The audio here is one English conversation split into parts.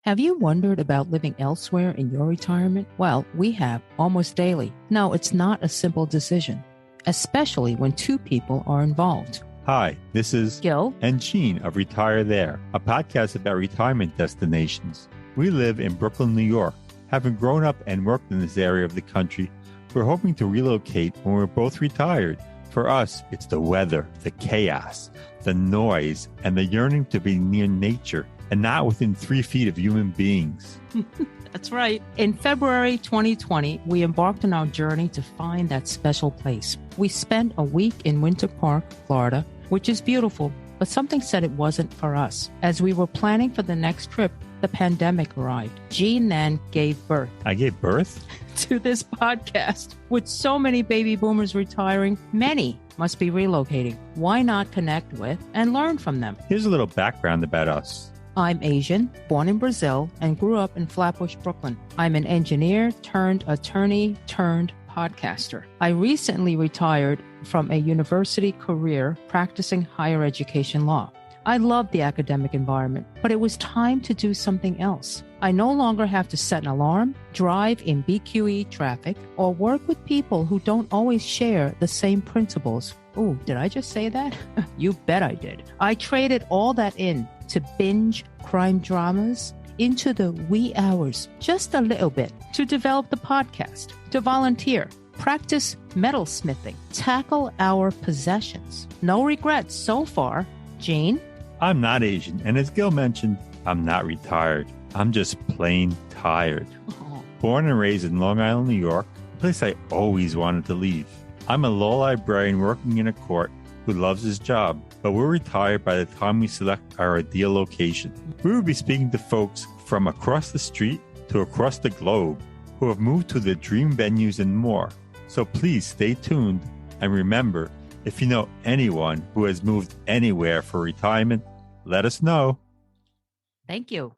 Have you wondered about living elsewhere in your retirement? Well, we have almost daily. No, it's not a simple decision, especially when two people are involved. Hi, this is Gil and Gene of Retire There, a podcast about retirement destinations. We live in Brooklyn, New York. Having grown up and worked in this area of the country, we're hoping to relocate when we're both retired. For us, it's the weather, the chaos, the noise, and the yearning to be near nature and not within 3 feet of human beings. That's right. In February 2020, we embarked on our journey to find that special place. We spent a week in Winter Park, Florida, which is beautiful, but something said it wasn't for us. As we were planning for the next trip, the pandemic arrived. Gene then gave birth. I gave birth? To this podcast. With so many baby boomers retiring, many must be relocating. Why not connect with and learn from them? Here's a little background about us. I'm Asian, born in Brazil, and grew up in Flatbush, Brooklyn. I'm an engineer turned attorney turned podcaster. I recently retired from a university career practicing higher education law. I loved the academic environment, but it was time to do something else. I no longer have to set an alarm, drive in BQE traffic, or work with people who don't always share the same principles. Ooh, did I just say that? You bet I did. I traded all that in to binge crime dramas into the wee hours, just a little bit, to develop the podcast, to volunteer, practice metalsmithing, tackle our possessions. No regrets so far. Gene? I'm not Asian, and as Gil mentioned, I'm not retired. I'm just plain tired. Oh. Born and raised in Long Island, New York, a place I always wanted to leave. I'm a law librarian working in a court who loves his job, but we're retired by the time we select our ideal location. We will be speaking to folks from across the street to across the globe who have moved to their dream venues and more. So please stay tuned, and remember, if you know anyone who has moved anywhere for retirement, let us know. Thank you.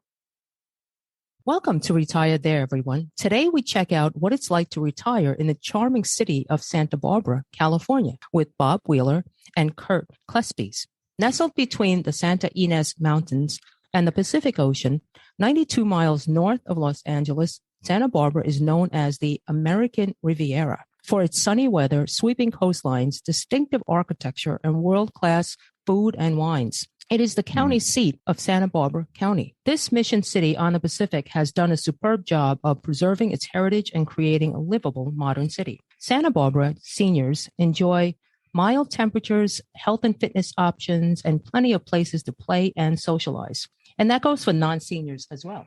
Welcome to Retire There, everyone. Today we check out what it's like to retire in the charming city of Santa Barbara, California, with Bob Wheeler and Kurt Kleespies. Nestled between the Santa Ynez Mountains and the Pacific Ocean, 92 miles north of Los Angeles, Santa Barbara is known as the American Riviera for its sunny weather, sweeping coastlines, distinctive architecture, and world-class food and wines. It is the county seat of Santa Barbara County. This mission city on the Pacific has done a superb job of preserving its heritage and creating a livable modern city. Santa Barbara seniors enjoy mild temperatures, health and fitness options, and plenty of places to play and socialize. And that goes for non-seniors as well.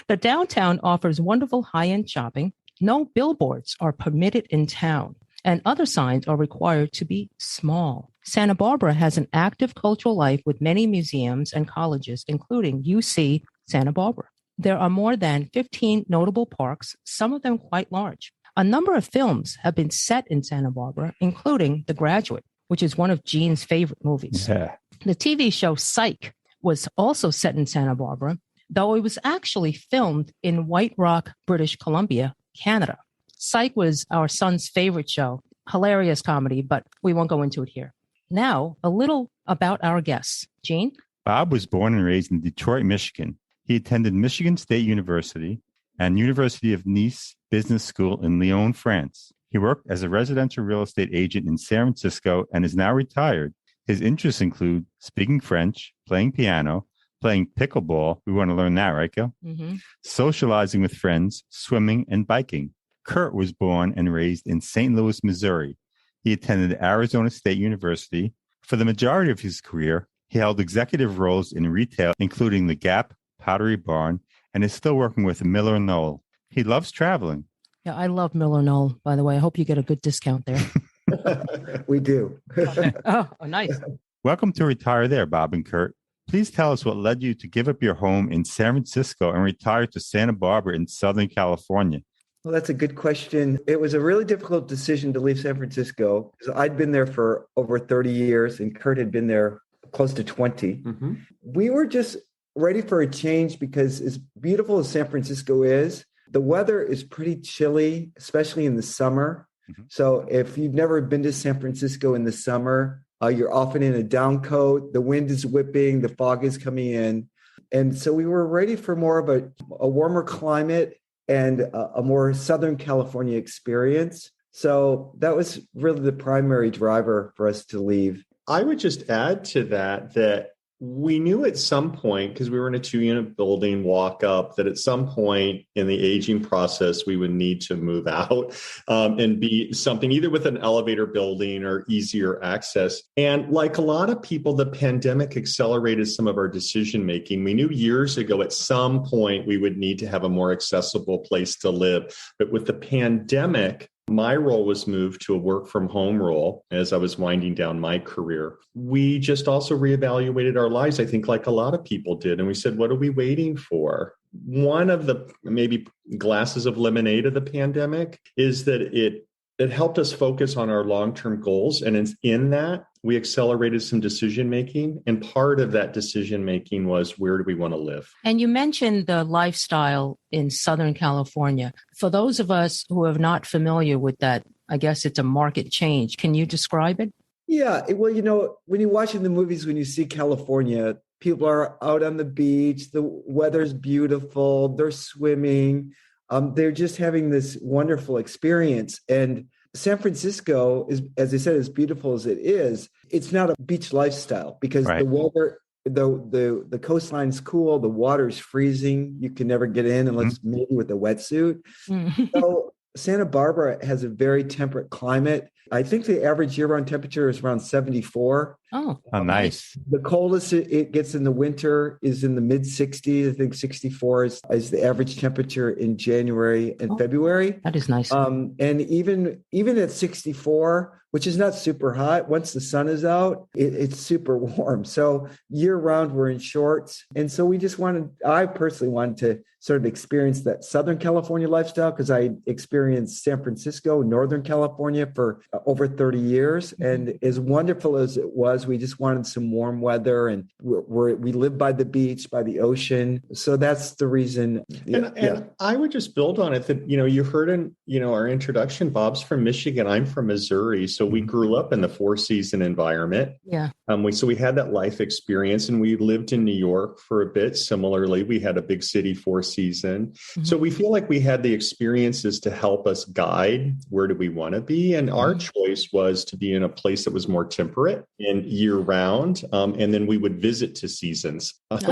The downtown offers wonderful high-end shopping. No billboards are permitted in town, and other signs are required to be small. Santa Barbara has an active cultural life with many museums and colleges, including UC Santa Barbara. There are more than 15 notable parks, some of them quite large. A number of films have been set in Santa Barbara, including The Graduate, which is one of Gene's favorite movies. Yeah. The TV show Psych was also set in Santa Barbara, though it was actually filmed in White Rock, British Columbia, Canada. Psych was our son's favorite show. Hilarious comedy, but we won't go into it here. Now, a little about our guests. Gene? Bob was born and raised in Detroit, Michigan. He attended Michigan State University and University of Nice Business School in Lyon, France. He worked as a residential real estate agent in San Francisco and is now retired. His interests include speaking French, playing piano, playing pickleball. We want to learn that, right, Gil? Mm-hmm. Socializing with friends, swimming, and biking. Kurt was born and raised in St. Louis, Missouri. He attended Arizona State University. For the majority of his career, he held executive roles in retail, including the Gap, Pottery Barn, and is still working with Miller Knoll. He loves traveling. Yeah, I love Miller Knoll, by the way. I hope you get a good discount there. We do. Oh, nice. Welcome to Retire There, Bob and Kurt. Please tell us what led you to give up your home in San Francisco and retire to Santa Barbara in Southern California. Well, that's a good question. It was a really difficult decision to leave San Francisco because I'd been there for over 30 years and Kurt had been there close to 20. Mm-hmm. We were just ready for a change because as beautiful as San Francisco is, the weather is pretty chilly, especially in the summer. Mm-hmm. So if you've never been to San Francisco in the summer, you're often in a down coat. The wind is whipping. The fog is coming in. And so we were ready for more of a warmer climate and a more Southern California experience. So that was really the primary driver for us to leave. I would just add to that we knew at some point, because we were in a 2-unit building, walk up, that at some point in the aging process, we would need to move out and be something either with an elevator building or easier access. And like a lot of people, the pandemic accelerated some of our decision making. We knew years ago at some point we would need to have a more accessible place to live. But with the pandemic, my role was moved to a work from home role as I was winding down my career. We just also reevaluated our lives, I think, like a lot of people did. And we said, what are we waiting for? One of the maybe glasses of lemonade of the pandemic is that it helped us focus on our long-term goals. And in that, we accelerated some decision-making. And part of that decision-making was, where do we want to live? And you mentioned the lifestyle in Southern California. For those of us who are not familiar with that, I guess it's a market change. Can you describe it? Yeah. Well, when you're watching the movies, when you see California, people are out on the beach. The weather's beautiful. They're swimming. They're just having this wonderful experience. And San Francisco is, as I said, as beautiful as it is, it's not a beach lifestyle because the weather, the coastline's cool, the water's freezing. You can never get in unless maybe with a wetsuit. So Santa Barbara has a very temperate climate. I think the average year-round temperature is around 74. Oh, nice. The coldest it gets in the winter is in the mid-60s. I think 64 is the average temperature in January and February. That is nice. And even at 64, which is not super hot, once the sun is out, it's super warm. So year-round, we're in shorts. And so I personally wanted to sort of experience that Southern California lifestyle because I experienced San Francisco, Northern California for over 30 years. And as wonderful as it was, we just wanted some warm weather and we live by the beach, by the ocean. So that's the reason. And I would just build on it that, you heard in, our introduction, Bob's from Michigan. I'm from Missouri. So we grew up in the 4-season environment. Yeah. So we had that life experience and we lived in New York for a bit. Similarly, we had a big city 4-season. Mm-hmm. So we feel like we had the experiences to help us guide where do we want to be. And our choice was to be in a place that was more temperate and year round. And then we would visit to seasons as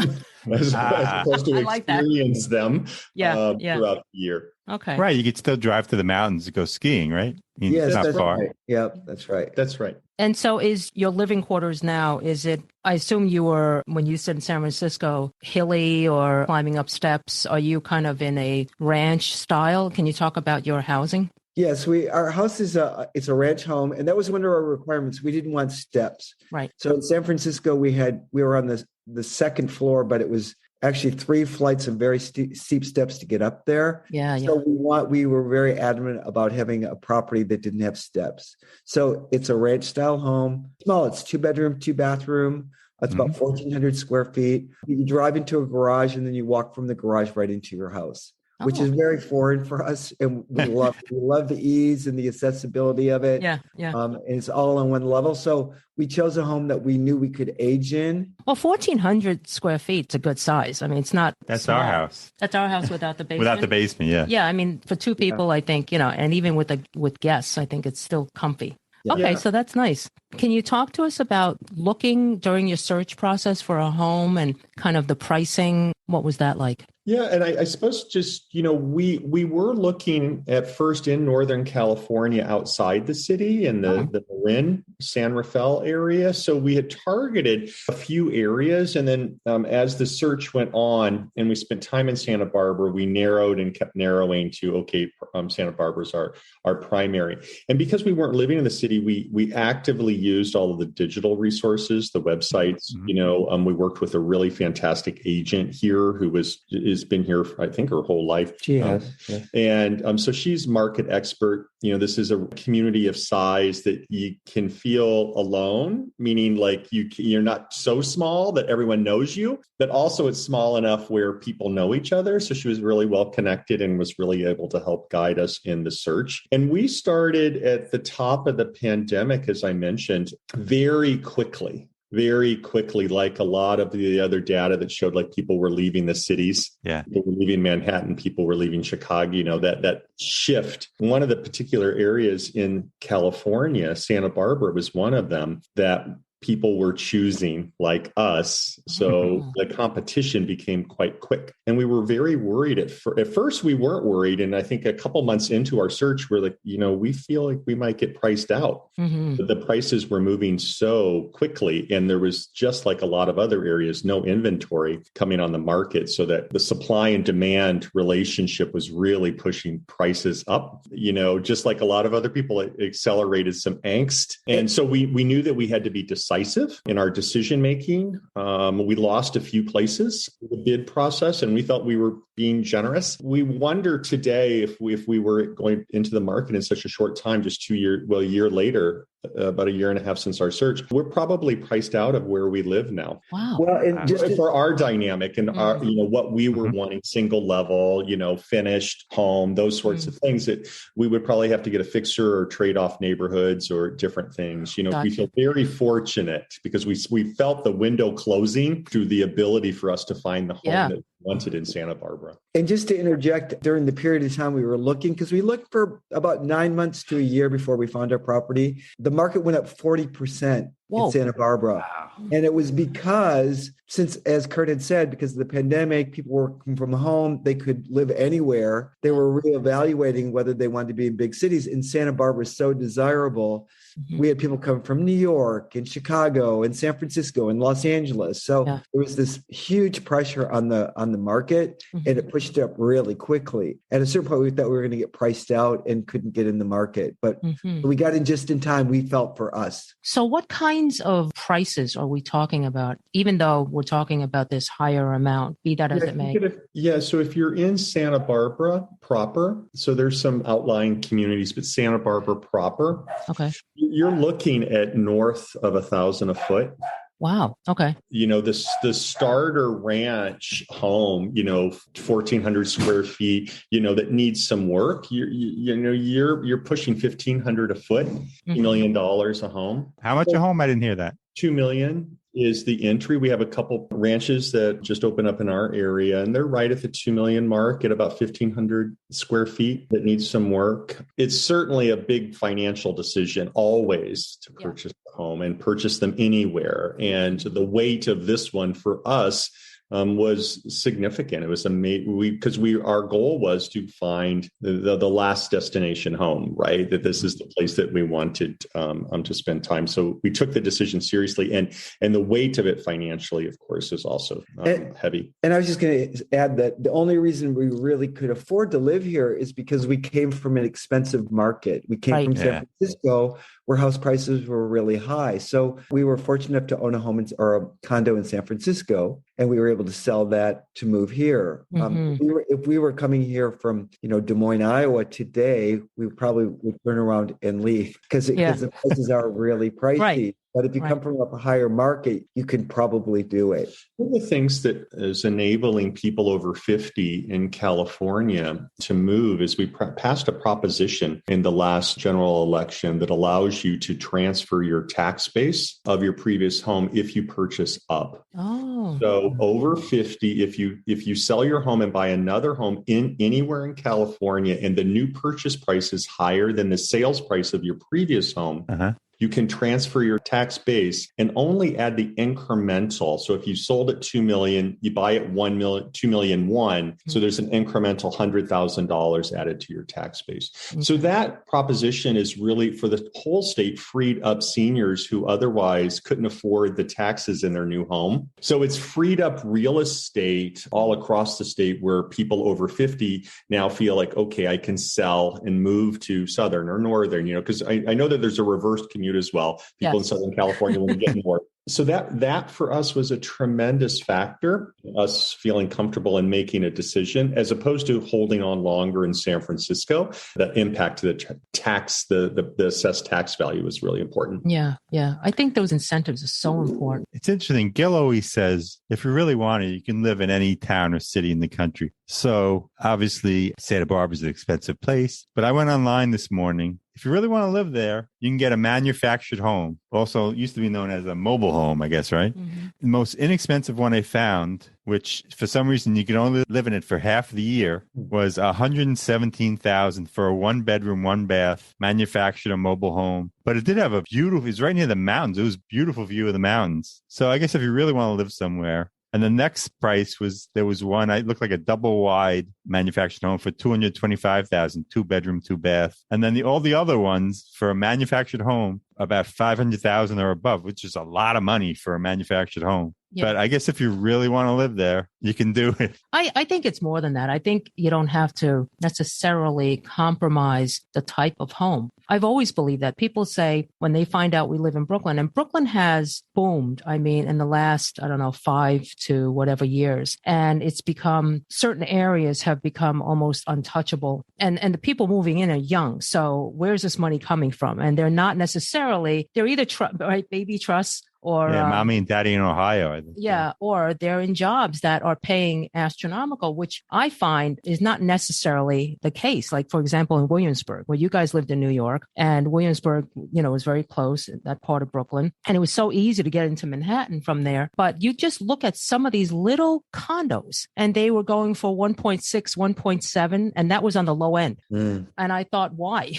opposed to experience them throughout the year. Okay. Right. You could still drive to the mountains to go skiing, right? Yes, not that's far. right. Yeah, that's right. That's right. And so is your living quarters now, I assume you were, when you said in San Francisco, hilly or climbing up steps, are you kind of in a ranch style? Can you talk about your housing? Yes, our house it's a ranch home, and that was one of our requirements. We didn't want steps. Right. So in San Francisco, we were on the second floor, but it was actually 3 flights of very steep steps to get up there. Yeah. So we were very adamant about having a property that didn't have steps. So it's a ranch style home. Small, it's 2-bedroom, 2-bathroom. It's about 1,400 square feet. You drive into a garage and then you walk from the garage right into your house, which is very foreign for us. And we love the ease and the accessibility of it. Yeah. And it's all on one level. So we chose a home that we knew we could age in. Well, 1,400 square feet is a good size. I mean, it's not That's small. our house. That's our house without the basement. Without the basement, yeah. Yeah, I mean, for 2 people, I think, and even with guests, I think it's still comfy. Yeah. Okay, so that's nice. Can you talk to us about looking during your search process for a home and kind of the pricing? What was that like? Yeah. And I suppose just, we were looking at first in Northern California outside the city in the Marin, San Rafael area. So we had targeted a few areas. And then as the search went on and we spent time in Santa Barbara, we narrowed and kept narrowing to, Santa Barbara's our primary. And because we weren't living in the city, we actively used all of the digital resources, the websites. We worked with a really fantastic agent here who has been here, I think, her whole life. She has. And so she's market expert. This is a community of size that you can feel alone, meaning like you're not so small that everyone knows you, but also it's small enough where people know each other. So she was really well connected and was really able to help guide us in the search. And we started at the top of the pandemic, as I mentioned, very quickly. very quickly, like a lot of the other data that showed like people were leaving the cities. Yeah. People were leaving Manhattan, people were leaving Chicago, that shift. One of the particular areas in California, Santa Barbara was one of them that people were choosing like us. So the competition became quite quick. And we were very worried at first. We weren't worried. And I think a couple months into our search, we're like, we feel like we might get priced out. But the prices were moving so quickly. And there was, just like a lot of other areas, no inventory coming on the market, so that the supply and demand relationship was really pushing prices up. Just like a lot of other people, it accelerated some angst. And so we knew that we had to be decisive in our decision making. We lost a few places in the bid process, and we thought we were being generous. We wonder today if we were going into the market in such a short time, just a year later, about a year and a half since our search, we're probably priced out of where we live now. Wow. Well, and just for our dynamic and our, what we were wanting, single level, finished home, those sorts of things, that we would probably have to get a fixer or trade off neighborhoods or different things. Gotcha. We feel very fortunate because we felt the window closing through the ability for us to find the home that we wanted in Santa Barbara. And just to interject, during the period of time we were looking, because we looked for about 9 months to a year before we found our property, the market went up 40% in Santa Barbara. Wow. And it was because, since, as Kurt had said, because of the pandemic, people working from home, they could live anywhere. They were reevaluating whether they wanted to be in big cities. And Santa Barbara is so desirable. We had people coming from New York and Chicago and San Francisco and Los Angeles. So there was this huge pressure on the market, and it pushed it up really quickly. At a certain point, we thought we were going to get priced out and couldn't get in the market. But we got in just in time, we felt, for us. So what kinds of prices are we talking about, even though we're talking about this higher amount, be that as it may? So if you're in Santa Barbara proper, so there's some outlying communities, but Santa Barbara proper, you're looking at north of $1,000 a foot. Wow. Okay. The starter ranch home, 1,400 square feet, that needs some work. You're pushing $1,500 a foot, $2 million a home. How much a home? I didn't hear that. $2 million is the entry. We have a couple ranches that just open up in our area, and they're right at the 2 million mark at about 1,500 square feet that needs some work. It's certainly a big financial decision always to purchase a home and purchase them anywhere. And the weight of this one for us was significant. It was because our goal was to find the last destination home, right? That this is the place that we wanted to spend time. So we took the decision seriously, and the weight of it financially, of course, is also heavy. And I was just going to add that the only reason we really could afford to live here is because we came from an expensive market. We came from San Francisco, where house prices were really high. So we were fortunate enough to own a home or a condo in San Francisco, and we were able to sell that to move here. If we were coming here from, Des Moines, Iowa today, we probably would turn around and leave because the prices are really pricey. Right. But if you come from a higher market, you can probably do it. One of the things that is enabling people over 50 in California to move is we passed a proposition in the last general election that allows you to transfer your tax base of your previous home if you purchase up. Oh. So over 50, if you sell your home and buy another home anywhere in California, and the new purchase price is higher than the sales price of your previous home, you can transfer your tax base and only add the incremental. So if you sold at $2 million, you buy at $2 million. So there's an incremental $100,000 added to your tax base. So that proposition is really, for the whole state, freed up seniors who otherwise couldn't afford the taxes in their new home. So it's freed up real estate all across the state, where people over 50 now feel like, okay, I can sell and move to Southern or Northern, because I know that there's a reverse commute as well. People in Southern California want to get more. So that for us was a tremendous factor, us feeling comfortable in making a decision, as opposed to holding on longer in San Francisco. The impact to the tax, the assessed tax value was really important. Yeah. I think those incentives are so important. It's interesting. Gil always says, if you really want it, you can live in any town or city in the country. So obviously, Santa Barbara is an expensive place, but I went online this morning. if you really want to live there, you can get a manufactured home. Also used to be known as a mobile home, I guess, right? Mm-hmm. The most inexpensive one I found, which for some reason you could only live in it for half the year, was $117,000 for a 1-bedroom, 1-bath manufactured a mobile home. But it did have it's right near the mountains. It was a beautiful view of the mountains. So I guess if you really want to live somewhere. And the next price there was one, it looked like a double wide manufactured home for $225,000, 2-bedroom, 2-bath. And then all the other ones for a manufactured home, about $500,000 or above, which is a lot of money for a manufactured home. Yeah. But I guess if you really want to live there, you can do it. I think it's more than that. I think you don't have to necessarily compromise the type of home. I've always believed that. People say when they find out we live in Brooklyn, and Brooklyn has boomed, in the last, 5 to whatever years. And it's become, certain areas have become almost untouchable. And the people moving in are young. So where's this money coming from? And they're not necessarily, they're either baby trusts, or mommy and daddy in Ohio, I think. Yeah, or they're in jobs that are paying astronomical, which I find is not necessarily the case. Like, for example, in Williamsburg, where you guys lived in New York, and Williamsburg, was very close, that part of Brooklyn. And it was so easy to get into Manhattan from there. But you just look at some of these little condos, and they were going for 1.6, 1.7, and that was on the low end. And I thought, why?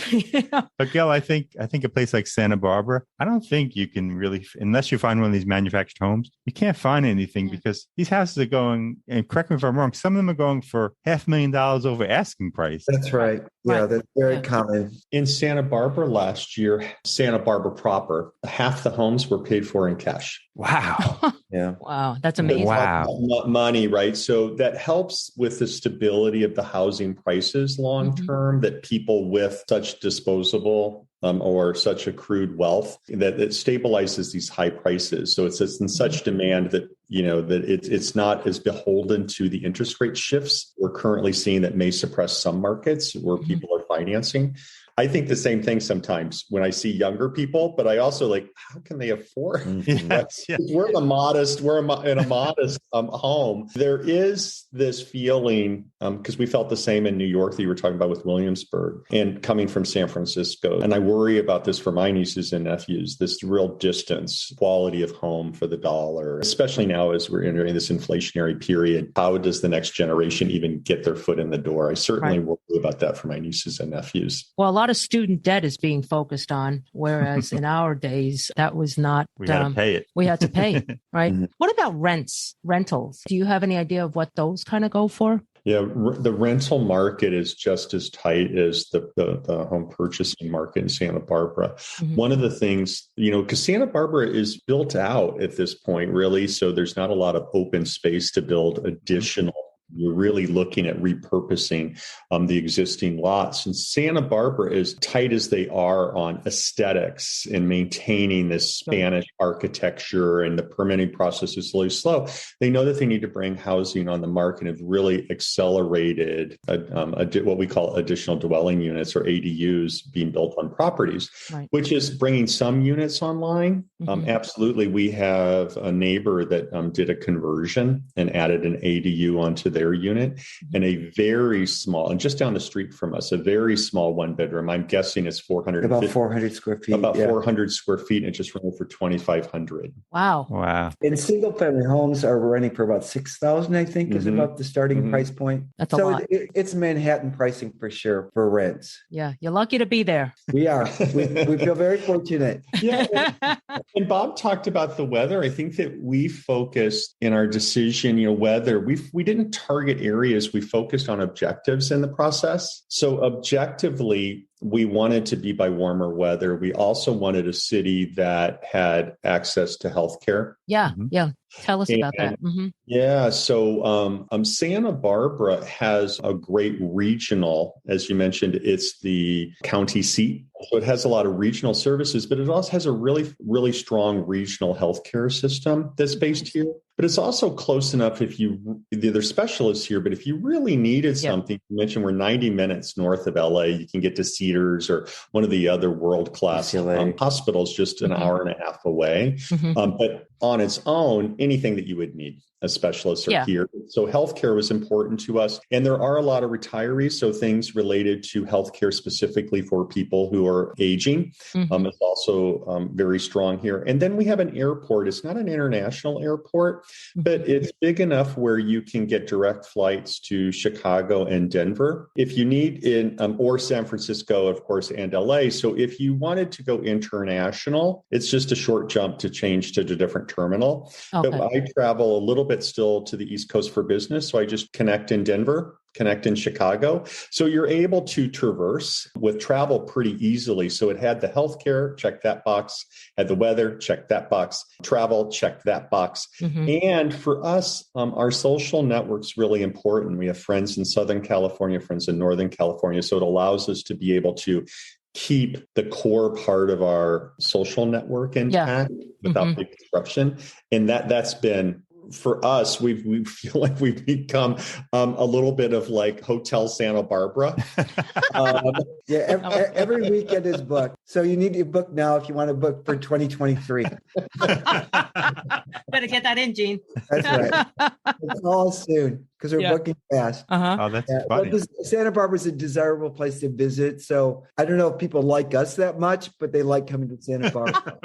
But Gil, I think a place like Santa Barbara, I don't think you can really, unless you find one of these manufactured homes, you can't find anything because these houses are going, and correct me if I'm wrong, some of them are going for $500,000 over asking price. That's right. Yeah, that's very common. In Santa Barbara last year, Santa Barbara proper, half the homes were paid for in cash. Wow. Yeah. Wow. That's amazing. Wow. Money, right? So that helps with the stability of the housing prices long term, that people with such disposable or such accrued wealth, that it stabilizes these high prices. So it's in such demand that, that it's not as beholden to the interest rate shifts we're currently seeing that may suppress some markets where people are financing. I think the same thing sometimes when I see younger people, but I also how can they afford? Yes, yes. We're in a modest home. There is this feeling, because we felt the same in New York that you were talking about with Williamsburg, and coming from San Francisco. And I worry about this for my nieces and nephews, this real distance, quality of home for the dollar, especially now as we're entering this inflationary period. How does the next generation even get their foot in the door? I certainly worry about that for my nieces and nephews. Well, a lot of student debt is being focused on, whereas in our days, that was not. We had to pay it. We had to pay, right? What about rentals? Do you have any idea of what those kind of go for? Yeah, the rental market is just as tight as the home purchasing market in Santa Barbara. One of the things, because Santa Barbara is built out at this point, really, so there's not a lot of open space to build additional. You're really looking at repurposing the existing lots. And Santa Barbara, as tight as they are on aesthetics and maintaining this Spanish architecture, and the permitting process is really slow, they know that they need to bring housing on the market and have really accelerated what we call additional dwelling units, or ADUs, being built on properties, which is bringing some units online. Absolutely. We have a neighbor that did a conversion and added an ADU onto their unit, and a very small, and just down the street from us, a very small 1-bedroom. I'm guessing it's about 400 square feet. About 400 square feet, and it just rented for $2,500. Wow. And single family homes are renting for about $6,000, I think, is about the starting price point. That's a lot. It's Manhattan pricing for sure for rents. Yeah, you're lucky to be there. We are. We feel very fortunate. Yeah. And Bob talked about the weather. I think that we focused in our decision, weather. We didn't target areas. We focused on objectives in the process. So objectively, we wanted to be by warmer weather. We also wanted a city that had access to healthcare. Yeah. Tell us about that. Yeah. So Santa Barbara has a great regional, as you mentioned, it's the county seat. So it has a lot of regional services, but it also has a really, really strong regional healthcare system that's based here. But it's also close enough there's specialists here, but if you really needed something, you mentioned we're 90 minutes north of LA, you can get to Cedars or one of the other world-class hospitals just an hour and a half away. But on its own, anything that you would need, a specialist are here. So healthcare was important to us. And there are a lot of retirees. So things related to healthcare specifically for people who are aging is also very strong here. And then we have an airport. It's not an international airport, but it's big enough where you can get direct flights to Chicago and Denver if you need or San Francisco, of course, and LA. So if you wanted to go international, it's just a short jump to change to a different terminal. Okay. But I travel a little bit still to the East Coast for business. So I just connect in Denver, connect in Chicago. So you're able to traverse with travel pretty easily. So it had the healthcare, check that box, had the weather, check that box, travel, check that box. And for us, our social network's really important. We have friends in Southern California, friends in Northern California. So it allows us to be able to keep the core part of our social network intact without big disruption. And that's been, for us, we feel like we've become a little bit of like Hotel Santa Barbara. Every weekend is booked. So you need to book now if you want to book for 2023. Better get that in, Gene. That's right. It's all soon because we're booking fast. Oh, that's funny. Santa Barbara is a desirable place to visit. So I don't know if people like us that much, but they like coming to Santa Barbara.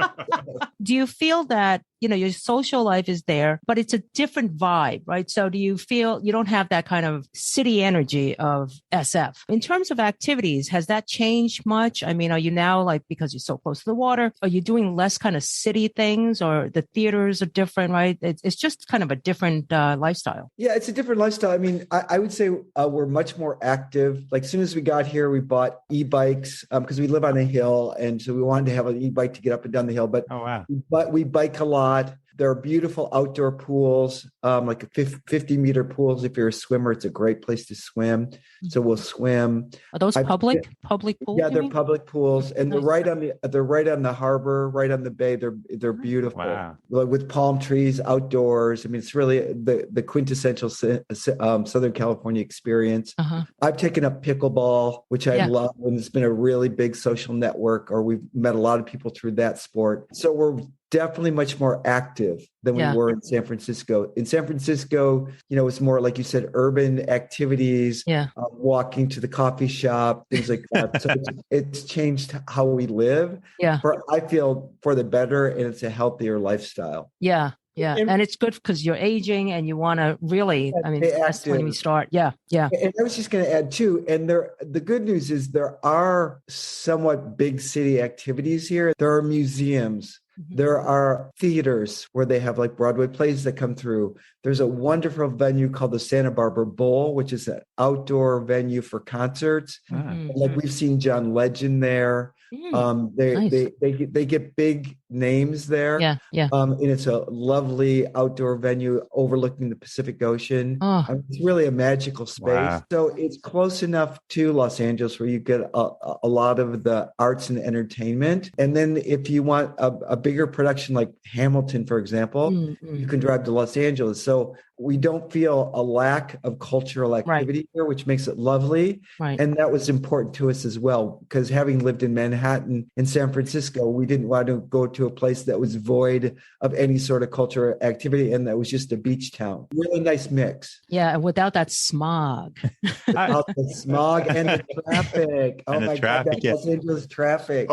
Do you feel that, your social life is there, but it's a different vibe, right? So do you feel you don't have that kind of city energy of SF? In terms of activities, has that changed much? I mean, are you now like, because you're so close to the water, are you doing less kind of city things, or the theaters are different, right? It's just kind of a different lifestyle. Yeah, it's a different lifestyle. I mean, I would say we're much more active. Like as soon as we got here, we bought e-bikes because we live on a hill. And so we wanted to have an e-bike to get up and down the hill. But we bike a lot. There are beautiful outdoor pools, like 50-meter pools. If you're a swimmer, it's a great place to swim. So we'll swim. Are those public pools? Yeah, they're public pools, and they're right on the harbor, right on the bay. They're beautiful. Wow. With palm trees outdoors. I mean, it's really the quintessential Southern California experience. I've taken up pickleball, which I love, and it's been a really big social network. Or we've met a lot of people through that sport. So we're definitely much more active than we were in San Francisco. In San Francisco, it's more, like you said, urban activities, walking to the coffee shop, things like that. So it's changed how we live. I feel for the better, and it's a healthier lifestyle. Yeah. And it's good because you're aging and you want to really, that's when we start. Yeah. And I was just going to add too, and the good news is there are somewhat big city activities here. There are museums. There are theaters where they have like Broadway plays that come through. There's a wonderful venue called the Santa Barbara Bowl, which is an outdoor venue for concerts. Like we've seen John Legend there. They get big names there. And it's a lovely outdoor venue overlooking the Pacific Ocean. It's really a magical space. Wow. So it's close enough to Los Angeles where you get a lot of the arts and entertainment. And then if you want a bigger production like Hamilton, for example, you can drive to Los Angeles. So we don't feel a lack of cultural activity here, which makes it lovely. And that was important to us as well, because having lived in Manhattan and San Francisco, we didn't want to go to a place that was void of any sort of cultural activity and that was just a beach town. Really nice mix. Yeah, and without that smog. Without the smog and the traffic. God, Los Angeles traffic.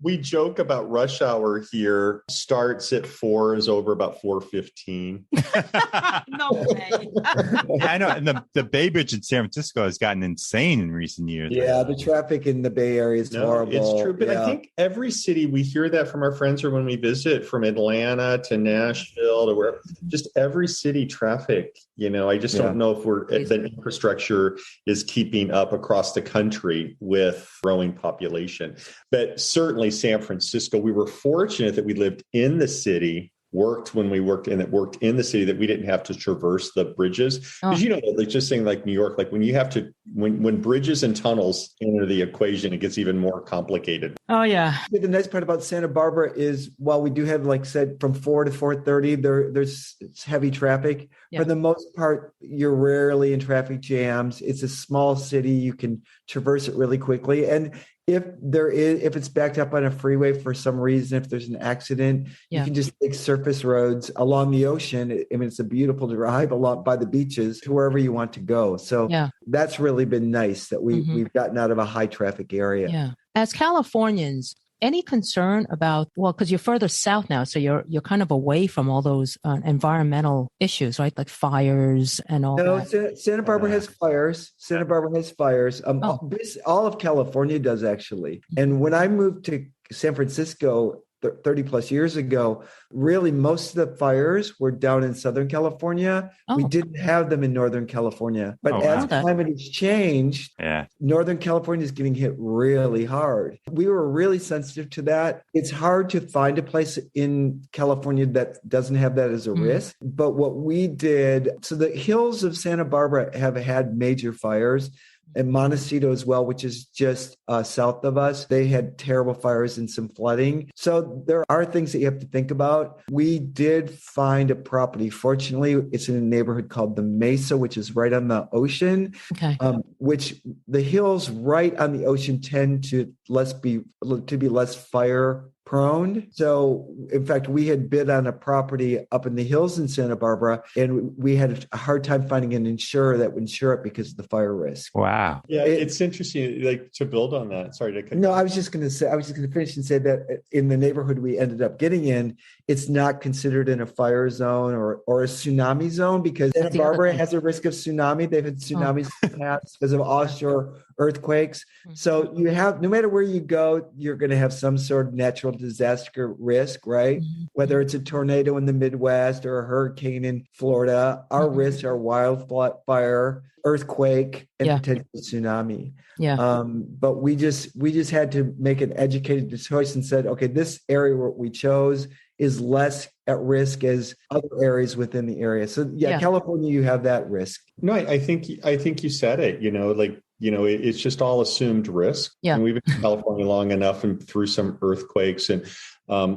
We joke about rush hour here. Starts at 4, is over about 4:15. No way. I know. And the Bay Bridge in San Francisco has gotten insane in recent years. Yeah, the traffic in the Bay Area is horrible. It's true. But I think every city, we hear that from our friends or when we visit, from Atlanta to Nashville to wherever, just every city traffic, I just don't know if the infrastructure is keeping up across the country with growing population. But certainly San Francisco, we were fortunate that we lived in the city, worked when we worked in the city, that we didn't have to traverse the bridges. Because like just saying like New York, like when you have to, when bridges and tunnels enter the equation, it gets even more complicated. Oh yeah. The nice part about Santa Barbara is while we do have, like said, from 4 to 4:30, there's heavy traffic. For the most part, you're rarely in traffic jams. It's a small city. You can traverse it really quickly. And if it's backed up on a freeway for some reason, if there's an accident, you can just take surface roads along the ocean. I mean, it's a beautiful drive along by the beaches to wherever you want to go. So that's really been nice that we've gotten out of a high traffic area. Yeah. As Californians, any concern about, because you're further south now, so you're kind of away from all those environmental issues, right? Like fires and all that. No, Santa Barbara has fires. Santa Barbara has fires. All of California does, actually. And when I moved to San Francisco 30 plus years ago, really most of the fires were down in Southern California. We didn't have them in Northern California. But as climate has changed, Northern California is getting hit really hard. We were really sensitive to that. It's hard to find a place in California that doesn't have that as a risk. But what we did, so the hills of Santa Barbara have had major fires. And Montecito as well, which is just south of us. They had terrible fires and some flooding. So there are things that you have to think about. We did find a property. Fortunately, it's in a neighborhood called the Mesa, which is right on the ocean, which the hills right on the ocean tend to be less fire prone. So in fact, we had bid on a property up in the hills in Santa Barbara, and we had a hard time finding an insurer that would insure it because of the fire risk. Wow. Yeah, it's interesting, like, to build on that. Sorry to cut. No, I was just going to finish and say that in the neighborhood we ended up getting in, it's not considered in a fire zone or a tsunami zone, because Santa Barbara has a risk of tsunami. They've had tsunamis in the past because of offshore earthquakes. So you have, no matter where you go, you're going to have some sort of natural disaster risk, right? Whether it's a tornado in the Midwest or a hurricane in Florida, our risks are wildfire, earthquake, and potential tsunami. But we just had to make an educated choice and said, okay, this area what we chose is less at risk as other areas within the area. So California, you have that risk. No, I think you said it, it's just all assumed risk. Yeah. And we've been in California long enough and through some earthquakes, and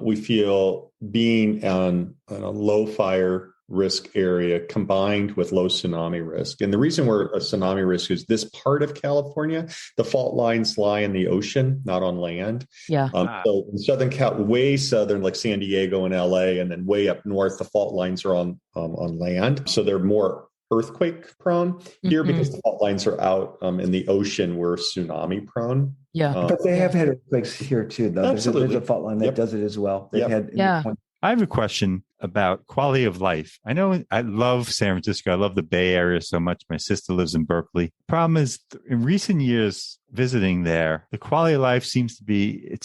we feel being on a low fire risk area combined with low tsunami risk. And the reason we're a tsunami risk is this part of California, the fault lines lie in the ocean, not on land. So in Southern way southern, like San Diego and LA, and then way up north, the fault lines are on land. So they're more earthquake prone. Here, because the fault lines are out in the ocean, we're tsunami prone. But they have had earthquakes here too, though. There's a fault line that does it as well. I have a question about quality of life. I know I love San Francisco. I love the Bay Area so much. My sister lives in Berkeley. Problem is, in recent years visiting there, the quality of life seems to be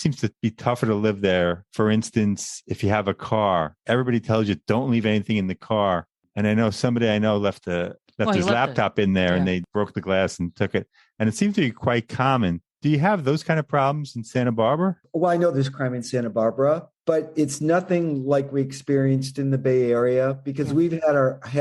tougher to live there. For instance, if you have a car, everybody tells you don't leave anything in the car. And I know somebody I know left his laptop in there, and they broke the glass and took it. And it seems to be quite common. Do you have those kind of problems in Santa Barbara? Well, I know there's crime in Santa Barbara, but it's nothing like we experienced in the Bay Area, because we've had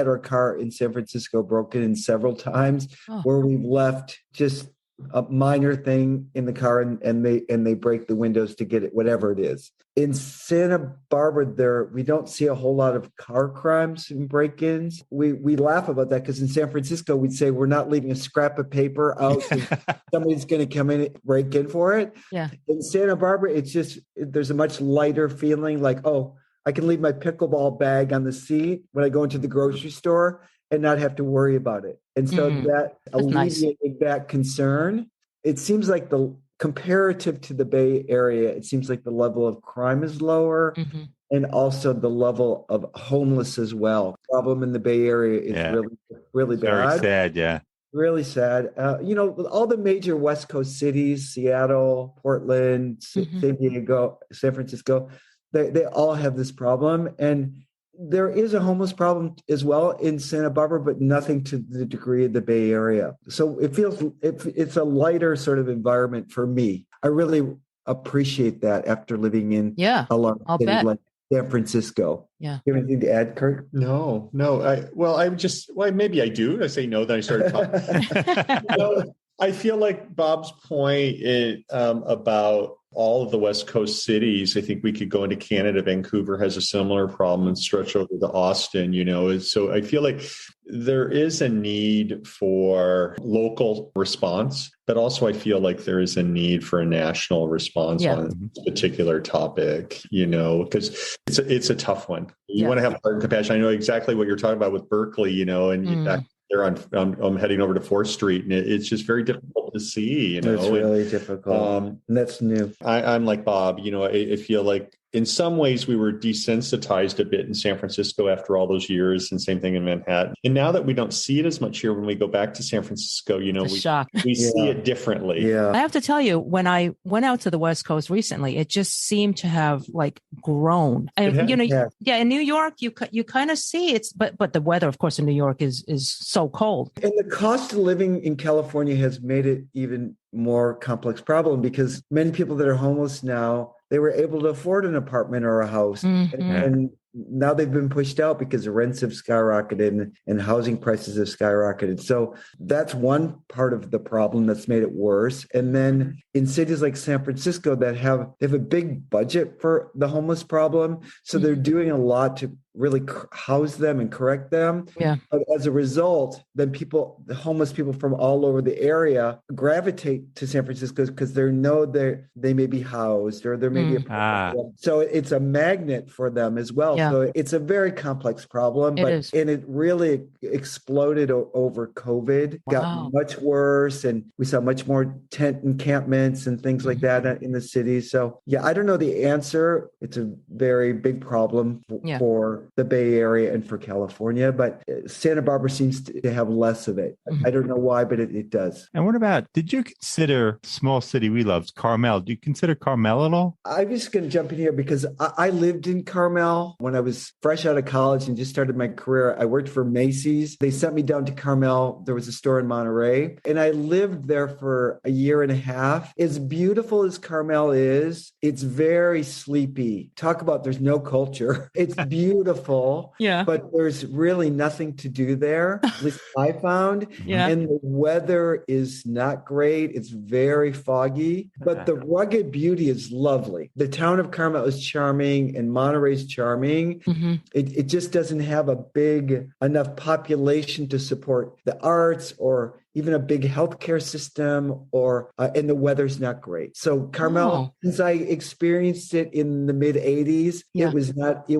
our car in San Francisco broken in several times where we've left just a minor thing in the car and they break the windows to get it, whatever it is. In Santa Barbara, we don't see a whole lot of car crimes and break-ins. We laugh about that because in San Francisco, we'd say we're not leaving a scrap of paper out. Somebody's going to come in and break in for it. In Santa Barbara, it's just, there's a much lighter feeling like, oh, I can leave my pickleball bag on the seat when I go into the grocery store and not have to worry about it. And so that alleviated that concern. It seems like comparative to the Bay Area, it seems like the level of crime is lower, and also the level of homeless as well. Problem in the Bay Area is really, really bad. Very sad, really sad. All the major West Coast cities, Seattle, Portland, San Diego, San Francisco, they all have this problem. And there is a homeless problem as well in Santa Barbara, but nothing to the degree of the Bay Area. So it feels it's a lighter sort of environment for me. I really appreciate that after living in a large city like San Francisco. You have anything to add, Kurt? No. Maybe I do. I say no, then I started talking. I feel like Bob's point about all of the West Coast cities, I think we could go into Canada. Vancouver has a similar problem and stretch over to Austin, So I feel like there is a need for local response, but also I feel like there is a need for a national response on this particular topic, because it's a tough one. You want to have heart and compassion. I know exactly what you're talking about with Berkeley, and back there I'm heading over to 4th Street, and it's just very difficult to see, It's really difficult. And that's new. I'm like Bob, I feel like in some ways we were desensitized a bit in San Francisco after all those years, and same thing in Manhattan. And now that we don't see it as much here, when we go back to San Francisco, we see it differently. Yeah. I have to tell you, when I went out to the West Coast recently, it just seemed to have grown. And, in New York, you kind of see it's, but the weather, of course, in New York is so cold. And the cost of living in California has made it even more complex problem, because many people that are homeless now, they were able to afford an apartment or a house. And now they've been pushed out because the rents have skyrocketed and housing prices have skyrocketed. So that's one part of the problem that's made it worse. And then in cities like San Francisco they have a big budget for the homeless problem. So they're doing a lot to really house them and correct them. Yeah. But as a result, then the homeless people from all over the area gravitate to San Francisco because they know they may be housed or there may be a problem. So it's a magnet for them as well. Yeah. So it's a very complex problem, and it really exploded over COVID, got much worse. And we saw much more tent encampments and things like that in the city. So I don't know the answer. It's a very big problem for the Bay Area and for California, but Santa Barbara seems to have less of it. I don't know why, but it does. And what about, did you consider small city we loved, Carmel? Do you consider Carmel at all? I'm just going to jump in here because I lived in Carmel when I was fresh out of college and just started my career. I worked for Macy's. They sent me down to Carmel. There was a store in Monterey, and I lived there for a year and a half. As beautiful as Carmel is, it's very sleepy. Talk about there's no culture. It's beautiful. But there's really nothing to do there, at least I found. And the weather is not great. It's very foggy, but the rugged beauty is lovely. The town of Carmel is charming and Monterey's charming. It just doesn't have a big enough population to support the arts or even a big healthcare system, and the weather's not great. So Carmel, since I experienced it in the mid 80s, it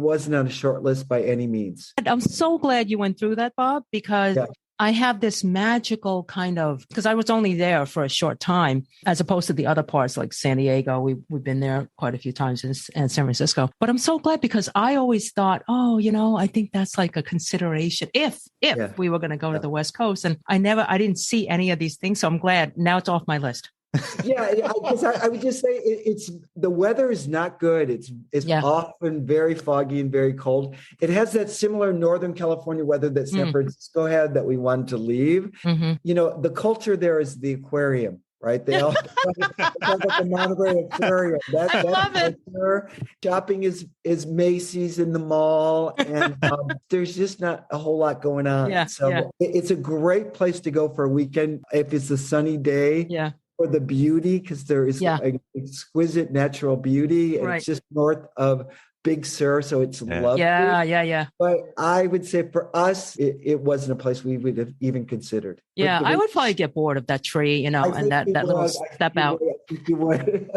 wasn't on a short list by any means. I'm so glad you went through that, Bob, because I have this magical kind of, because I was only there for a short time, as opposed to the other parts like San Diego. We've been there quite a few times in San Francisco. But I'm so glad because I always thought, I think that's like a consideration if we were going to go to the West Coast. And I didn't see any of these things. So I'm glad now it's off my list. I would just say the weather is not good. It's often very foggy and very cold. It has that similar Northern California weather that San Francisco had that we wanted to leave. The culture there is the aquarium. Right? They all the Monterey Aquarium. That's culture. Shopping is Macy's in the mall, and there's just not a whole lot going on. It's a great place to go for a weekend if it's a sunny day. For the beauty, because there is an exquisite natural beauty, and it's just north of Big Sur, so it's lovely. But I would say for us, it wasn't a place we would have even considered. I would probably get bored of that tree, and that little step out. You would.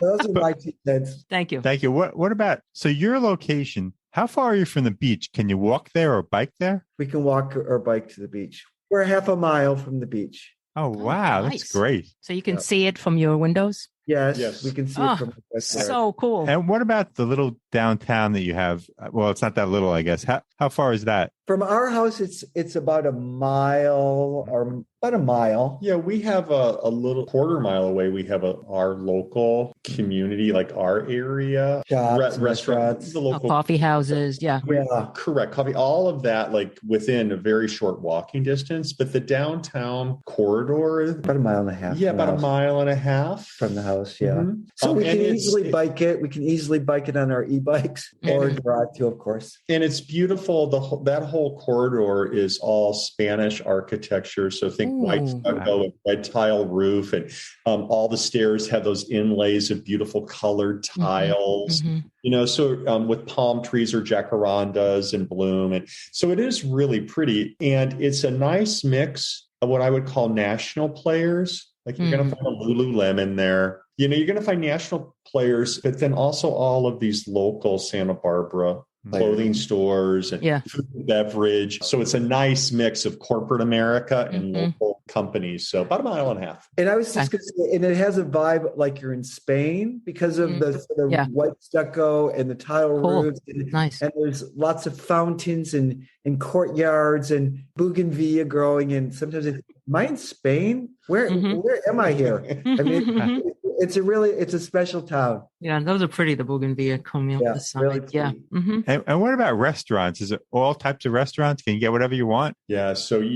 Those are my 2 cents. Thank you. Thank you. What about, so your location, how far are you from the beach? Can you walk there or bike there? We can walk or bike to the beach. We're half a mile from the beach. Oh, wow. Nice. That's great. So you can see it from your windows? Yes, we can see it from the west side. So cool. And what about the little downtown that you have? Well, it's not that little, I guess. How far is that? From our house, it's about a mile or about a mile. Yeah, we have a little quarter mile away. We have our local community, like our area. Restaurants. The local coffee houses. Yeah. Correct. Coffee, all of that, like within a very short walking distance. But the downtown corridor. About a mile and a half. Yeah, about a mile and a half. From the house, So we can easily bike it. We can easily bike it on our e-bikes or drive to, of course. And it's beautiful. That whole whole corridor is all Spanish architecture. So think white stucco and red tile roof, and all the stairs have those inlays of beautiful colored tiles. So with palm trees or jacarandas in bloom, and so it is really pretty, and it's a nice mix of what I would call national players. Like you're going to find a Lululemon there. You're going to find national players, but then also all of these local Santa Barbara clothing stores and food and beverage. So it's a nice mix of corporate America and local companies. So about a mile and a half. And I was just going to say, and it has a vibe like you're in Spain because of the sort of white stucco and the tile roofs. And, and there's lots of fountains and courtyards and bougainvillea growing. And sometimes am I in Spain? Where am I here? I mean, it's a special town. Yeah, those are pretty, the bougainvillea coming up the side. Really And what about restaurants? Is it all types of restaurants? Can you get whatever you want? Yeah. So,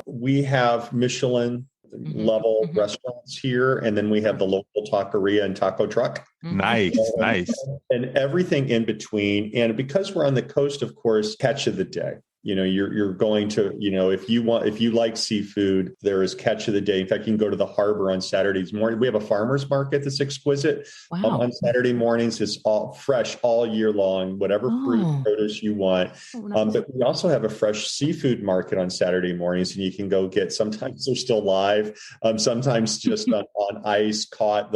we have Michelin level restaurants here, and then we have the local taqueria and taco truck. Nice. And everything in between. And because we're on the coast, of course, catch of the day. You're going to, if you like seafood, there is catch of the day. In fact, you can go to the harbor on Saturdays morning. We have a farmer's market that's exquisite on Saturday mornings. It's all fresh all year long, whatever fruit, produce you want. But we also have a fresh seafood market on Saturday mornings, and you can go get, sometimes they're still live, sometimes just on ice, caught.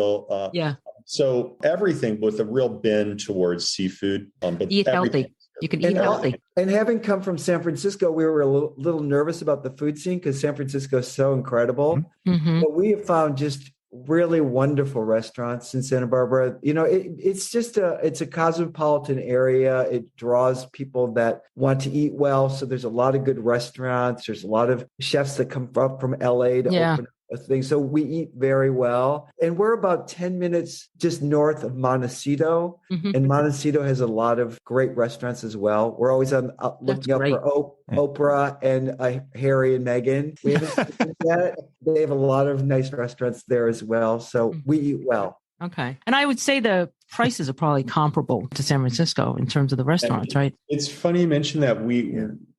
So everything with a real bend towards seafout. But eat healthy. You can eat healthy. And having come from San Francisco, we were a little nervous about the food scene because San Francisco is so incredible. But we have found just really wonderful restaurants in Santa Barbara. It's a cosmopolitan area. It draws people that want to eat well. So there's a lot of good restaurants. There's a lot of chefs that come up from LA to open a thing. So we eat very well. And we're about 10 minutes just north of Montecito. And Montecito has a lot of great restaurants as well. We're always looking up for Oprah and Harry and Meghan. We haven't seen that. They have a lot of nice restaurants there as well. So we eat well. Okay. And I would say the prices are probably comparable to San Francisco in terms of the restaurants, right? It's funny you mention that.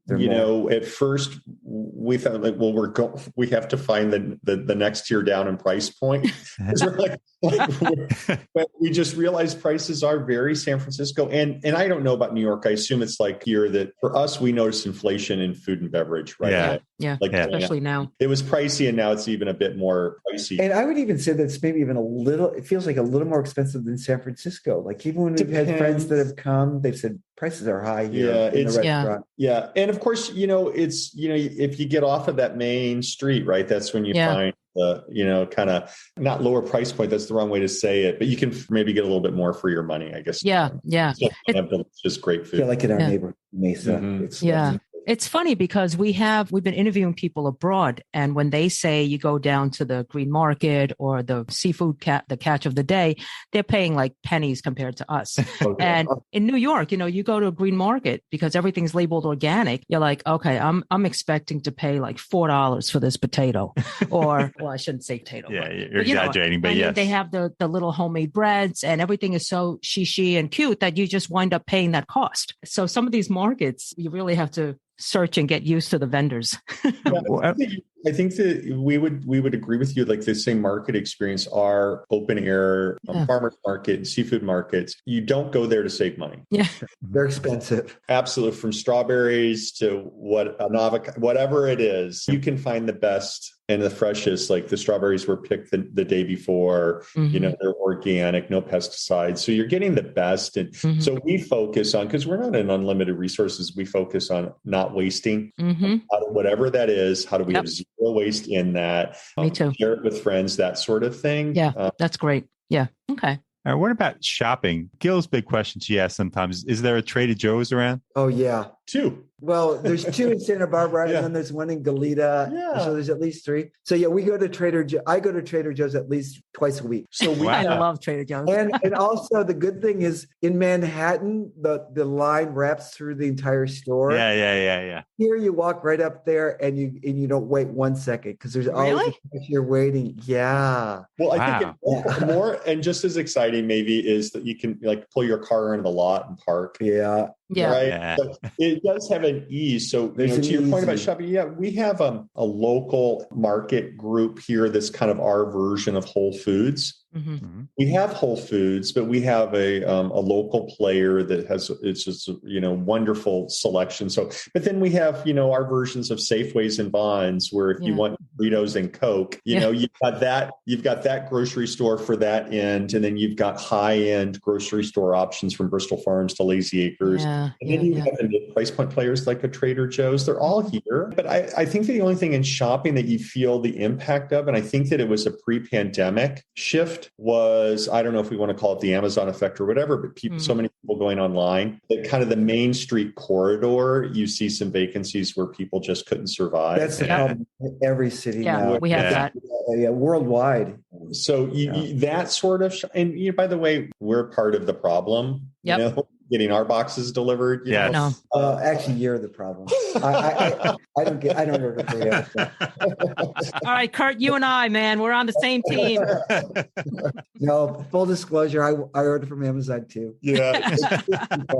At first we thought we have to find the next tier down in price point. But we just realized prices are very San Francisco. And I don't know about New York. I assume it's like here that for us, we noticed inflation in food and beverage, right? Yeah. Especially now. It was pricey and now it's even a bit more pricey. And I would even say that's maybe even it feels like a little more expensive than San Francisco. Like even when we've had friends that have come, they've said prices are high here in the restaurant. Yeah. And of course, it's, if you get off of that main street, right, that's when you find the, kind of not lower price point. That's the wrong way to say it, but you can maybe get a little bit more for your money, I guess. Yeah. It's just great food. Yeah, like in our neighborhood, Mesa. It's funny because we've been interviewing people abroad, and when they say you go down to the green market or the seafood the catch of the day, they're paying like pennies compared to us. Okay. And in New York, you go to a green market because everything's labeled organic. You're like, okay, I'm expecting to pay like $4 for this potato, or well, I shouldn't say potato. Yeah, you're exaggerating, but yes, they have the little homemade breads, and everything is so shishi and cute that you just wind up paying that cost. So some of these markets, you really have to search and get used to the vendors. I think that we would agree with you. Like the same market experience, our open air farmers market, seafood markets. You don't go there to save money. Yeah, they're expensive. Absolutely, from strawberries to an avocado, whatever it is, you can find the best and the freshest. Like the strawberries were picked the day before. They're organic, no pesticides, so you're getting the best. And so we focus on, because we're not in unlimited resources, we focus on not wasting. Whatever that is, how do we have zero waste in that? Me too. Share it with friends, that sort of thing. Yeah, that's great. Yeah. Okay. What about shopping? Gil's big question she asks sometimes, is there a Trader Joe's around? Oh, yeah. 2. Well, there's 2 in Santa Barbara, and then there's one in Goleta. Yeah. So there's at least 3. So yeah, we go to Trader Joe. I go to Trader Joe's at least twice a week. So I love Trader Joe's. And also the good thing is in Manhattan, the line wraps through the entire store. Yeah. Here you walk right up there and you don't wait 1 second because there's always you're waiting. Yeah. Well, I think more and just as exciting maybe is that you can like pull your car into the lot and park. Yeah. Yeah. Right. Yeah. So it does have an ease. So, There's to an your point about easy. shopping, we have a local market group here that's kind of our version of Whole Foods. Mm-hmm. We have Whole Foods, but we have a local player that has, it's just, wonderful selection. So, but then we have, our versions of Safeways and Bonds, where if you want burritos and Coke, you've got that grocery store for that end. And then you've got high end grocery store options from Bristol Farms to Lazy Acres. And then you have the price point players like a Trader Joe's. They're all here. But I think the only thing in shopping that you feel the impact of, and I think that it was a pre-pandemic shift, was, I don't know if we want to call it the Amazon effect or whatever, but so many people going online, that kind of the Main Street corridor, you see some vacancies where people just couldn't survive. That's the problem in every city now. Yeah, we have that. Yeah, worldwide. So that sort of, and by the way, we're part of the problem. Getting our boxes delivered. Yeah. Actually, you're the problem. I don't order for you. All right, Kurt, you and I, man, we're on the same team. No, full disclosure, I order from Amazon too. Yeah.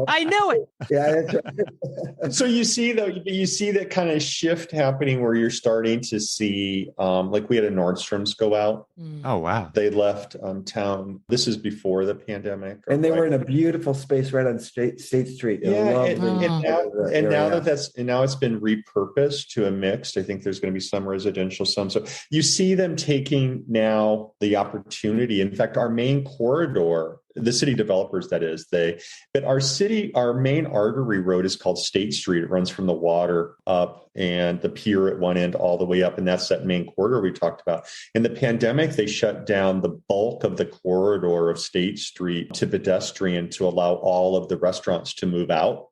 I knew it. Yeah, that's right. So you see that kind of shift happening where you're starting to see, like we had a Nordstrom's go out. Oh, wow. They left town. This is before the pandemic. And they were in a beautiful space right on State Street. Now it's been repurposed to a mixed. I think there's going to be some residential, some. So you see them taking now the opportunity. In fact, our main corridor, the city developers, that is, but our main artery road is called State Street. It runs from the water up and the pier at one end all the way up. And that's that main corridor we talked about. In the pandemic, they shut down the bulk of the corridor of State Street to pedestrian to allow all of the restaurants to move out.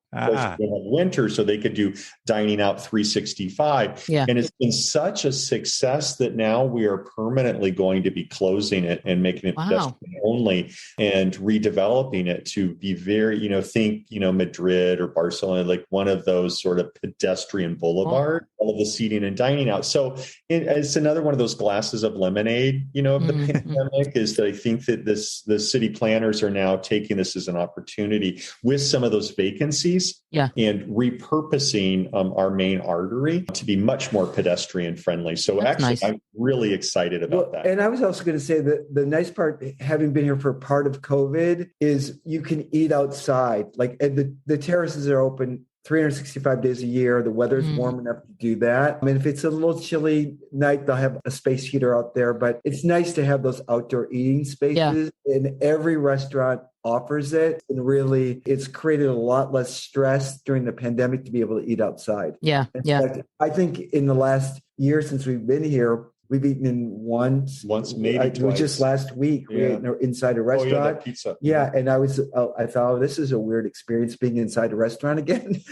Winter, so they could do dining out 365. And it's been such a success that now we are permanently going to be closing it and making it pedestrian only and redeveloping it to be very, think, Madrid or Barcelona, like one of those sort of pedestrian boulevard, all of the seating and dining out. So it's another one of those glasses of lemonade, of the pandemic, is that I think that the city planners are now taking this as an opportunity with some of those vacancies. And repurposing our main artery to be much more pedestrian friendly. So I'm really excited about that. And I was also going to say that the nice part, having been here for part of COVID, is you can eat outside. Like the terraces are open 365 days a year. The weather's warm enough to do that. I mean, if it's a little chilly night, they'll have a space heater out there, but it's nice to have those outdoor eating spaces. And every restaurant offers it. And really, it's created a lot less stress during the pandemic to be able to eat outside. In fact, I think in the last year since we've been here, we've eaten in once, maybe twice. Just last week, we ate inside a restaurant. Pizza. And I thought, this is a weird experience being inside a restaurant again.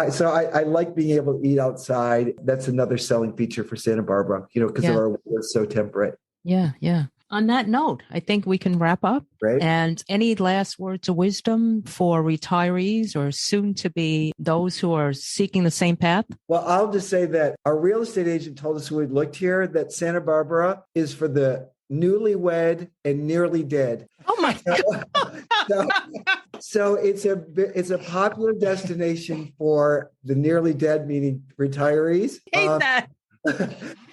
So I like being able to eat outside. That's another selling feature for Santa Barbara, because of our weather so temperate. On that note, I think we can wrap up. Right. And any last words of wisdom for retirees or soon to be those who are seeking the same path? Well, I'll just say that our real estate agent told us when we looked here that Santa Barbara is for the newlywed and nearly dead. Oh my God. So it's a popular destination for the nearly dead, meaning retirees. Hate that.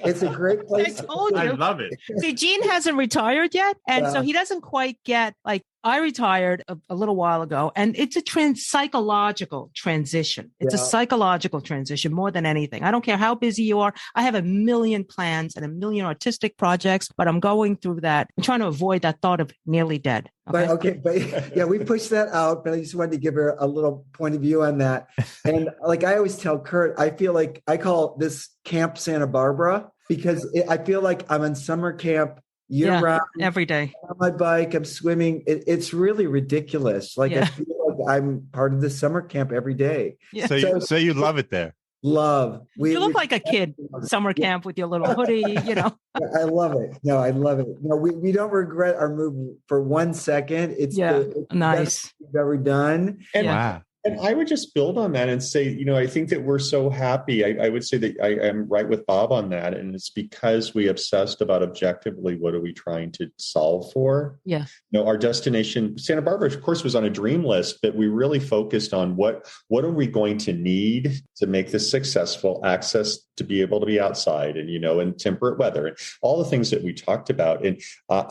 It's a great place. I told you. I love it. See, Gene hasn't retired yet. And so he doesn't quite get, like, I retired a little while ago, and it's a psychological transition. It's a psychological transition more than anything. I don't care how busy you are. I have a million plans and a million artistic projects, but I'm going through that. I'm trying to avoid that thought of nearly dead. Okay? But we pushed that out, but I just wanted to give her a little point of view on that. And like I always tell Kurt, I feel like I call this Camp Santa Barbara because I feel like I'm in summer camp year round, every day. I'm on my bike, I'm swimming. It's really ridiculous. Like I feel like I'm part of the summer camp every day. So you love it there. Love. You look like a kid, summer camp with your little hoodie, I love it. No, I love it. No, we don't regret our move for 1 second. It's the nice best we've ever done. And And I would just build on that and say, I think that we're so happy. I would say that I am right with Bob on that. And it's because we obsessed about objectively, what are we trying to solve for? Yeah. Our destination, Santa Barbara, of course, was on a dream list, but we really focused on what are we going to need to make this successful, access to be able to be outside and, in temperate weather and all the things that we talked about. And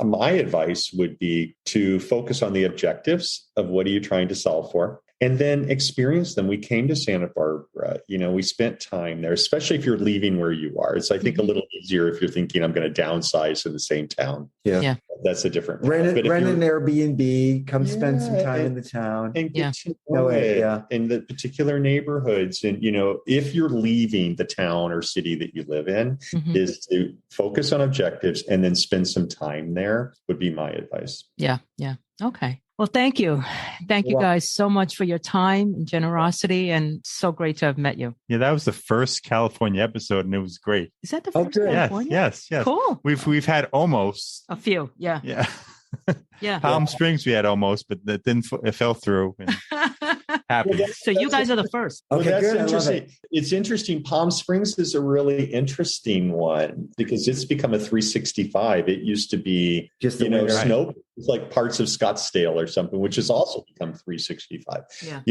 my advice would be to focus on the objectives of what are you trying to solve for? And then experience them. We came to Santa Barbara, we spent time there, especially if you're leaving where you are. It's, I think, a little easier if you're thinking I'm going to downsize in the same town. Yeah. That's a different rent an Airbnb, come spend some time in the town. And get to know it in the particular neighborhoods. And, if you're leaving the town or city that you live in, is to focus on objectives and then spend some time there would be my advice. Yeah. Yeah. Okay. Well, thank you. Thank you guys so much for your time and generosity, and so great to have met you. Yeah, that was the first California episode, and it was great. Is that the first California? Yes. Cool. We've had almost a few. Yeah. Yeah. Yeah. Palm Springs we had almost, but it fell through. Happy. So you guys are the first. Okay, that's good. Interesting. It's interesting. Palm Springs is a really interesting one because it's become a 365. It used to be just snow. It's like parts of Scottsdale or something, which has also become 365. Yeah.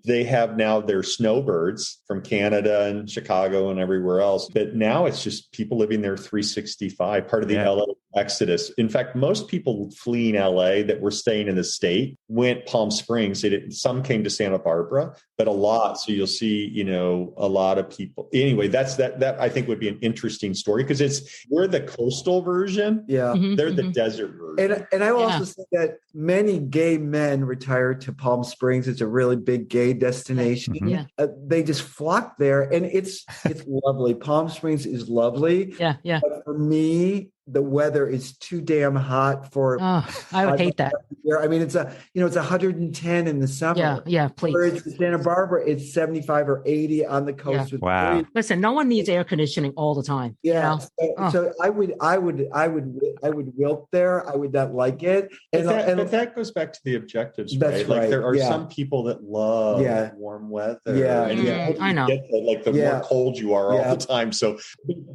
They have now their snowbirds from Canada and Chicago and everywhere else. But now it's just people living there 365, part of the LA exodus. In fact, most people fleeing LA that were staying in the state went Palm Springs. Some came to Santa Barbara, but a lot. So you'll see, a lot of people. Anyway, that I think would be an interesting story because we're the coastal version. Yeah. They're the desert version. And I will also say that many gay men retire to Palm Springs. It's a really big gay destination. Yeah. They just flock there, and it's lovely. Palm Springs is lovely. Yeah. Yeah. But for me, the weather is too damn hot for. Oh, I would hate that. I mean, it's 110 in the summer. Yeah. Yeah. Please. Whereas in Santa Barbara, it's 75 or 80 on the coast. Yeah. Wow. Listen, no one needs air conditioning all the time. Yeah. So I would wilt there. I would not like it. But that goes back to the objectives, that's right? Like there are yeah. some people that love warm weather. Yeah. And I know. The more cold you are all the time. So,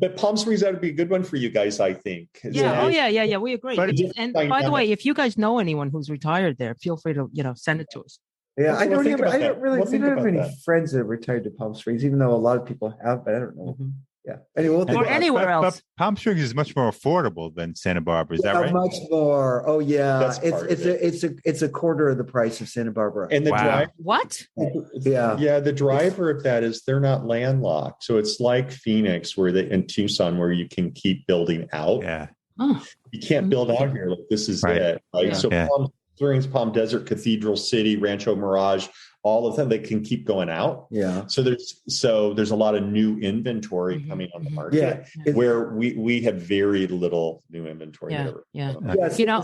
but Palm Springs, that would be a good one for you guys, I think. Yeah. Yeah. We agree. And by the way, if you guys know anyone who's retired there, feel free to, send it to us. Yeah, I don't really have any that. friends that have retired to Palm Springs, even though a lot of people have, but I don't know. Yeah. Anyway, or anywhere else. But Palm Springs is much more affordable than Santa Barbara. Is that right? Much more. Oh yeah. That's it's a quarter of the price of Santa Barbara. And the driver. What? Yeah. The driver of that is they're not landlocked. So it's like Phoenix in Tucson where you can keep building out. Yeah. Oh. You can't build out here. Like this is it. Right. Yeah. So Palm Springs, Palm Desert, Cathedral City, Rancho Mirage, all of them, they can keep going out. Yeah. So there's a lot of new inventory coming on the market where we have very little new inventory. Yeah. Yes, I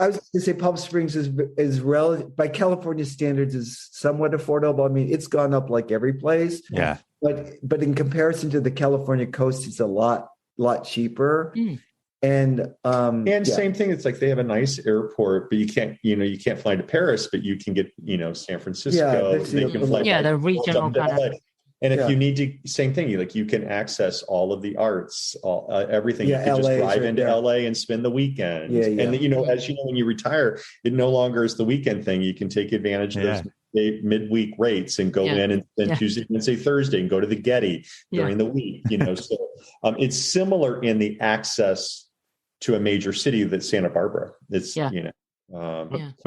was going to say Palm Springs is relative by California standards is somewhat affordable. I mean, it's gone up like every place. Yeah. But in comparison to the California coast, it's a lot cheaper. And same thing. It's like they have a nice airport, but you can't fly to Paris, but you can get, San Francisco. Yeah, they can fly the regional kind of. And if you need to, same thing. You can access all of the arts, everything. You can just drive into LA and spend the weekend. And as you know, when you retire, it no longer is the weekend thing. You can take advantage of those midweek rates and go in and spend Tuesday, Wednesday, Thursday, and go to the Getty during the week. So it's similar in the access to a major city that's Santa Barbara. It's So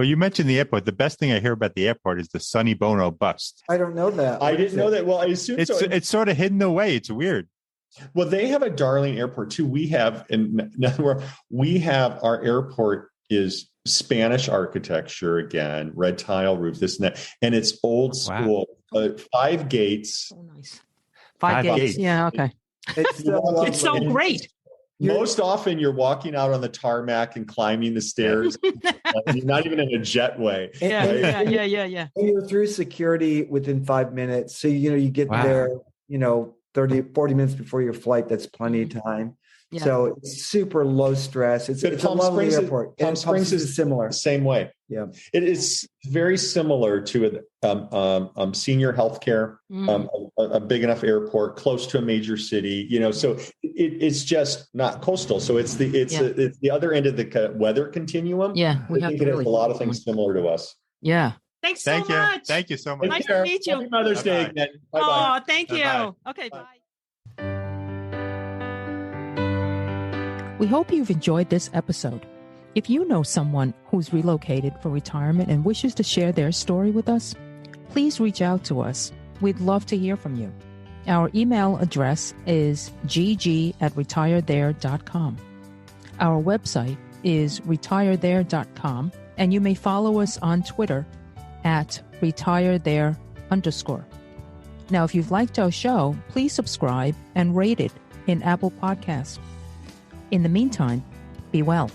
you mentioned the airport. The best thing I hear about the airport is the Sonny Bono bust. I don't know that. I didn't know that. Well, I assume it's sort of hidden away. It's weird. Well, they have a darling airport too. We have our airport is Spanish architecture again, red tile roof, this and that, and it's old school. 5 gates. Oh, nice. 5 gates. Yeah. Okay. It's so great. Most often you're walking out on the tarmac and climbing the stairs. You're not even in a jetway. Yeah. And you're through security within 5 minutes. So, you get there, 30, 40 minutes before your flight. That's plenty of time. Yeah. So it's super low stress. It's a lovely airport. Palm Springs is similar. Same way. Yeah. It is very similar to senior healthcare, a big enough airport close to a major city, so it's just not coastal. So it's the other end of the weather continuum. Yeah. I think it has a lot of things similar to us. Yeah. Thanks so much. Thank you so much. Nice to meet you. Happy Mother's Day again. Bye-bye. Oh, thank you. Bye-bye. Okay, bye. We hope you've enjoyed this episode. If you know someone who's relocated for retirement and wishes to share their story with us, please reach out to us. We'd love to hear from you. Our email address is gg@retirethere.com. Our website is retirethere.com, and you may follow us on Twitter @retirethere_. Now, if you've liked our show, please subscribe and rate it in Apple Podcasts. In the meantime, be well.